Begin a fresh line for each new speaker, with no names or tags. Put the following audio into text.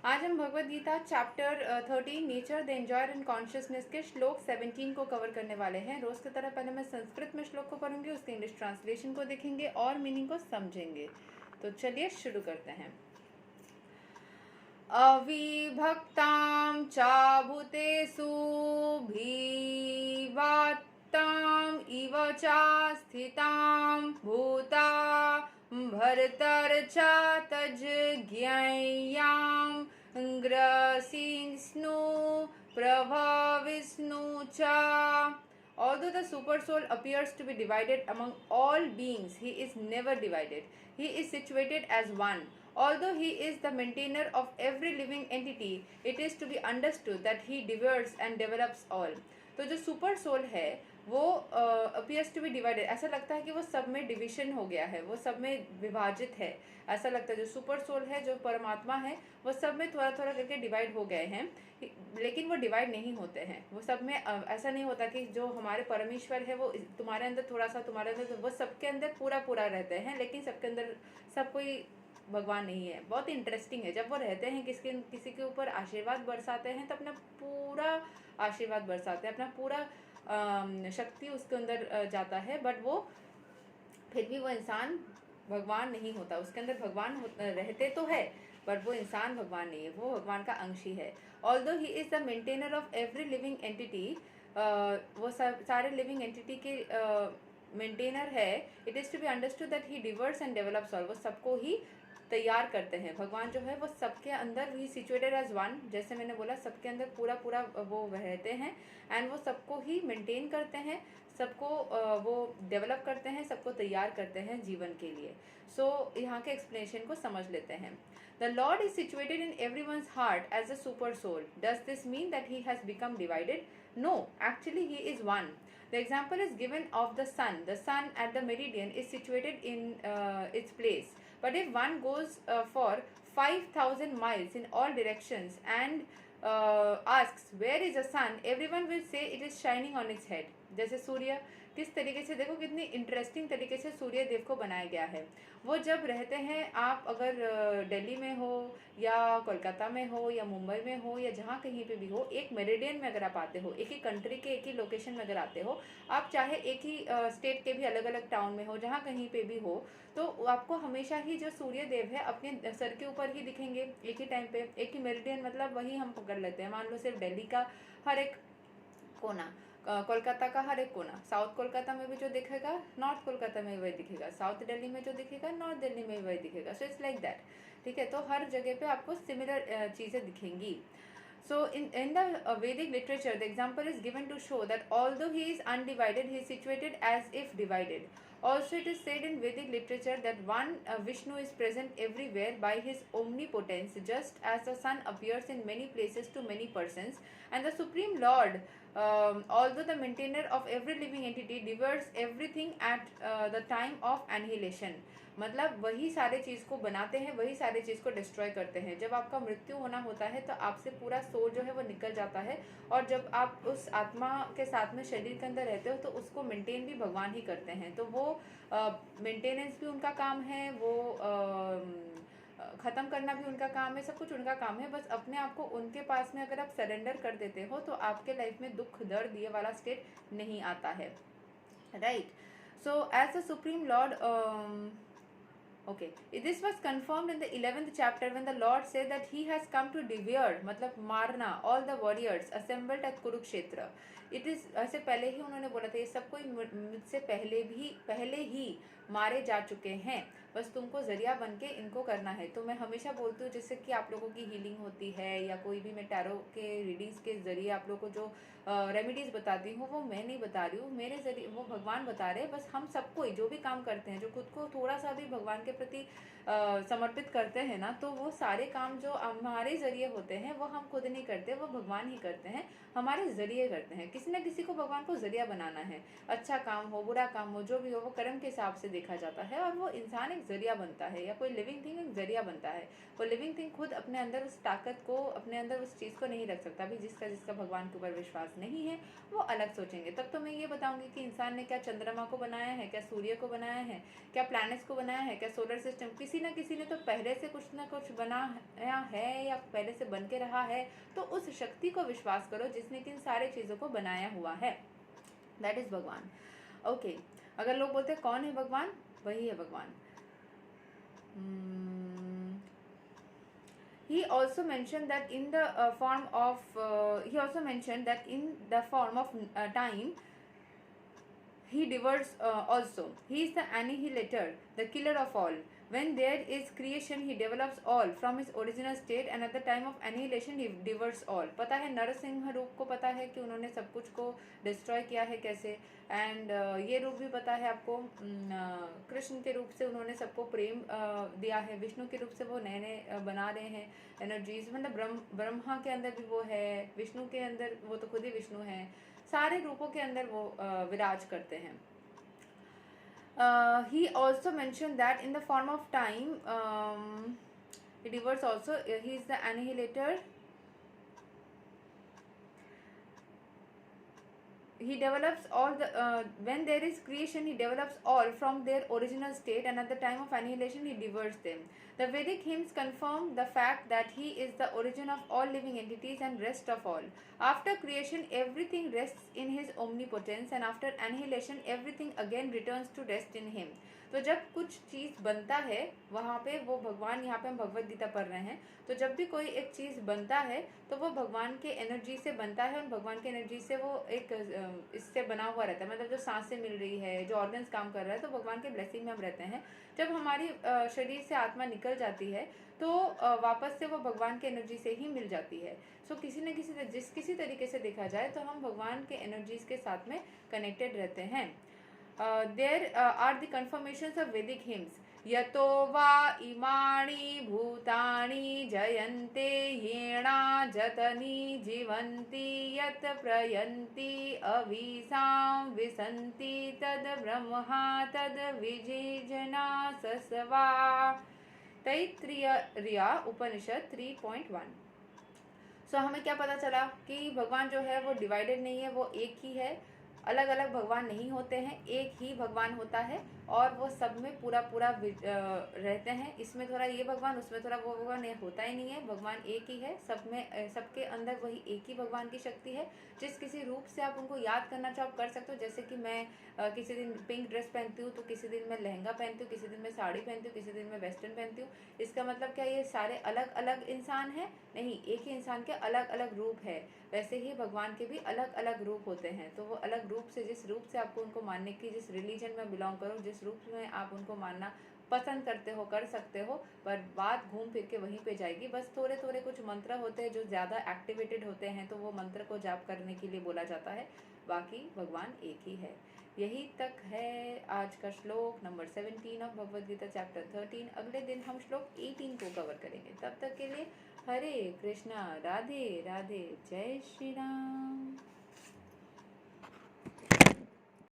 आज हम Bhagavad Gita chapter 13 nature the enjoyer and consciousness के श्लोक 17 को कवर करने वाले हैं। रोज की तरह पहले मैं संस्कृत में श्लोक को पढ़ूंगी, उसके इंग्लिश ट्रांसलेशन को देखेंगे और मीनिंग को समझेंगे। तो चलिए शुरू करते हैं। अविभक्तां चाभूतेषु भीवात्ताम् इव चा स्थितां भूता भर्तर च तज्ज्ञेयां ग्रसिष्णु प्रभविष्णु च. Although the super soul appears to be divided among all beings, he is never divided. He is situated as one. Although he is the maintainer of every living entity, it is to be understood that he diverges and develops all. तो जो super soul है वो appears to be divided, ऐसा लगता है कि वो सब में डिविजन हो गया है, वो सब में विभाजित है, ऐसा लगता है। जो सुपर सोल है, जो परमात्मा है, वो सब में थोड़ा थोड़ा करके डिवाइड हो गए हैं, लेकिन वो डिवाइड नहीं होते हैं। वो सब में ऐसा नहीं होता कि जो हमारे परमेश्वर है वो तुम्हारे अंदर थोड़ा सा, तुम्हारे अंदर, वो सबके अंदर पूरा पूरा रहते हैं, लेकिन सबके अंदर सब कोई भगवान नहीं है। बहुत इंटरेस्टिंग है, जब वो रहते हैं किसी के ऊपर आशीर्वाद बरसाते हैं तो अपना पूरा आशीर्वाद बरसाते हैं, अपना पूरा शक्ति उसके अंदर जाता है, बट वो फिर भी वो इंसान भगवान नहीं होता। उसके अंदर भगवान रहते तो है, बट वो इंसान भगवान नहीं है, वो भगवान का अंश ही है। Although he is the maintainer of every living entity, वो सारे लिविंग एंटिटी के मेंटेनर है। It is to be understood that he devours and develops all, वो सबको ही तैयार करते हैं। भगवान जो है वो सबके अंदर ही सिचुएटेड एज वन, जैसे मैंने बोला सबके अंदर पूरा पूरा वो रहते हैं, एंड वो सबको ही मेंटेन करते हैं, सबको वो डेवलप करते हैं, सबको तैयार करते हैं जीवन के लिए। सो यहाँ के एक्सप्लेनेशन को समझ लेते हैं। The lord is situated in everyone's heart as a super soul. Does this mean that he has become divided? No, actually he is one. The example is given of the sun. The sun at the meridian is situated in its place. But if one goes for 5,000 miles in all directions and asks where is the sun, everyone will say it is shining on its head. जैसे सूर्य किस तरीके से, देखो कितनी interesting तरीके से सूर्य देव को बनाया गया है। वो जब रहते हैं, आप अगर दिल्ली में हो या कोलकाता में हो या मुंबई में हो या जहाँ कहीं पे भी हो, एक मेरिडियन में अगर आप आते हो, एक ही कंट्री के एक ही लोकेशन में अगर आते हो, आप चाहे एक ही स्टेट के भी अलग अलग टाउन में हो, जहाँ कहीं पे भी हो, तो आपको हमेशा ही जो सूर्य देव है अपने सर के ऊपर ही दिखेंगे एक ही टाइम पे। एक ही मेरिडियन मतलब वही हम पकड़ लेते हैं, मान लो सिर्फ दिल्ली का हर एक कोना, कोलकाता का हर एक कोना, साउथ कोलकाता में भी जो दिखेगा नॉर्थ कोलकाता में वही दिखेगा, साउथ दिल्ली में जो दिखेगा नॉर्थ दिल्ली में वही दिखेगा। सो इट्स लाइक दैट, ठीक है। तो हर जगह पे आपको सिमिलर चीज़ें दिखेंगी। So in the Vedic literature, the example is given to show that although he is undivided, he is situated as if divided. Also, it is said in Vedic literature that one Vishnu is present everywhere by his omnipotence, just as the sun appears in many places to many persons, and the Supreme Lord, although the maintainer of every living entity, devours everything at the time of annihilation. मतलब वही सारे चीज़ को बनाते हैं, वही सारे चीज़ को destroy करते हैं। जब आपका मृत्यु होना होता है तो आपसे पूरा सोल जो है वो निकल जाता है, और जब आप उस आत्मा के साथ में शरीर के अंदर रहते हो तो उसको मेंटेन भी भगवान ही करते हैं। तो वो मेंटेनेंस भी उनका काम है, वो ख़त्म करना भी उनका काम है, सब कुछ उनका काम है। बस अपने आप को उनके पास में अगर आप सरेंडर कर देते हो तो आपके लाइफ में दुख दर्द ये वाला स्टेट नहीं आता है, right. So as the supreme lord, Okay, this was confirmed in the 11th chapter when the Lord said that he has come to devour, मतलब मारना, all the warriors assembled at Kurukshetra. It is ऐसे पहले ही उन्होंने बोला था, ये सब कोई मुझसे पहले ही मारे जा चुके हैं, बस तुमको जरिया बन के इनको करना है। तो मैं हमेशा बोलती हूँ जैसे कि आप लोगों की हीलिंग होती है या कोई भी मैं टैरो के रीडिंग्स के जरिए आप लोगों को जो रेमेडीज़ बताती हूँ वो मैं नहीं बता रही हूँ, मेरे जरिए वो भगवान बता रहे हैं। बस हम सबको जो भी काम करते हैं, जो खुद को थोड़ा सा भी भगवान के प्रति समर्पित करते हैं ना, तो वो सारे काम जो हमारे जरिए होते हैं वो हम खुद नहीं करते, वो भगवान ही करते हैं, हमारे जरिए करते हैं। किसी न किसी को भगवान को जरिया बनाना है। अच्छा काम हो, बुरा काम हो, जो भी हो, वो कर्म के हिसाब से देखा जाता है और वो इंसान एक जरिया बनता है या कोई लिविंग थिंग एक जरिया बनता है। वो लिविंग थिंग खुद अपने अंदर उस ताकत को, अपने अंदर उस चीज़ को नहीं रख सकता। अभी जिसका जिसका भगवान के ऊपर विश्वास नहीं है वो अलग सोचेंगे। तब तो मैं ये बताऊंगी कि इंसान ने क्या चंद्रमा को बनाया है, क्या सूर्य को बनाया है, क्या प्लैनेट्स को बनाया है, क्या सोलर सिस्टम, किसी न किसी ने तो पहले से कुछ ना कुछ बनाया है या पहले से बन के रहा है। तो उस शक्ति को विश्वास करो जिसने कि इन सारे चीज़ों को बनाया हुआ है, दैट इज भगवान। ओके अगर लोग बोलते हैं कौन है भगवान, वही है भगवान। He also mentioned that in the form of time he devours also. He is the annihilator, the killer of all. When there is creation, he develops all from his original state, and at the time of annihilation, he devours all. पता है नरसिंह रूप को, पता है कि उन्होंने सब कुछ को डिस्ट्रॉय किया है कैसे। एंड ये रूप भी पता है आपको, कृष्ण के रूप से उन्होंने सबको प्रेम दिया है। विष्णु के रूप से वो नए नए बना रहे हैं एनर्जीज, मतलब ब्रह्मा के अंदर भी वो है, विष्णु के अंदर वो तो खुद ही विष्णु है, सारे रूपों के अंदर वो विराज करते हैं। He also mentioned that in the form of time, he devours also. He is the annihilator. He develops all the when there is creation, he develops all from their original state, and at the time of annihilation, he devours them. The Vedic hymns confirm the fact that he is the origin of all living entities and rest of all. After creation, everything rests in his omnipotence, and after annihilation, everything again returns to rest in him. तो जब कुछ चीज़ बनता है वहाँ पे वो भगवान, यहाँ पे हम भगवत गीता पढ़ रहे हैं, तो जब भी कोई एक चीज़ बनता है तो वो भगवान के एनर्जी से बनता है और भगवान के एनर्जी से वो एक इससे बना हुआ रहता है। मतलब जो सांसें मिल रही है, जो ऑर्गन्स काम कर रहा है, तो भगवान के ब्लेसिंग में हम रहते हैं। जब हमारी शरीर से आत्मा निकल जाती है तो वापस से वो भगवान के एनर्जी से ही मिल जाती है। सो किसी न किसी तरीके से देखा जाए तो हम भगवान के एनर्जीज के साथ में कनेक्टेड रहते हैं। There are the confirmations of Vedic hymns. यतो वा इमानि भूतानि जयन्ते येणा जतनि जीवन्ति यत् प्रयन्ति अवीसां विसन्ति तद् ब्रह्मा तद् विजिजना सस्वा। तैत्तिरीय उपनिषद 3.1। सो हमें क्या पता चला कि भगवान जो है वो डिवाइडेड नहीं है, वो एक ही है। अलग अलग भगवान नहीं होते हैं, एक ही भगवान होता है और वो सब में पूरा रहते हैं। इसमें थोड़ा ये भगवान, उसमें थोड़ा वो भगवान, ये होता ही नहीं है। भगवान एक ही है, सब में, सबके अंदर वही एक ही भगवान की शक्ति है। जिस किसी रूप से आप उनको याद करना चाहो आप कर सकते हो। जैसे कि मैं किसी दिन पिंक ड्रेस पहनती हूँ, तो किसी दिन मैं लहंगा पहनती हूँ, किसी दिन मैं साड़ी पहनती हूँ, किसी दिन मैं वेस्टर्न पहनती हूँ। इसका मतलब क्या ये सारे अलग अलग इंसान हैं? नहीं, एक ही इंसान के अलग अलग रूप है। वैसे ही भगवान के भी अलग अलग रूप होते हैं। तो वो अलग रूप से, जिस रूप से आपको उनको मानने की, जिस रिलीजन में बिलोंग करो, जिस रूप में आप उनको मानना पसंद करते हो, कर सकते हो, पर बात घूम फिर के वहीं पे जाएगी। बस थोड़े थोड़े कुछ मंत्र होते हैं जो ज़्यादा एक्टिवेटेड होते हैं, तो वो मंत्र को जाप करने के लिए बोला जाता है। बाकी भगवान एक ही है। यही तक है आज का श्लोक number 17 of Bhagavad Gita chapter 13। अगले दिन हम श्लोक 18 को कवर करेंगे। तब तक के लिए हरे कृष्णा, राधे राधे, जय श्री राम।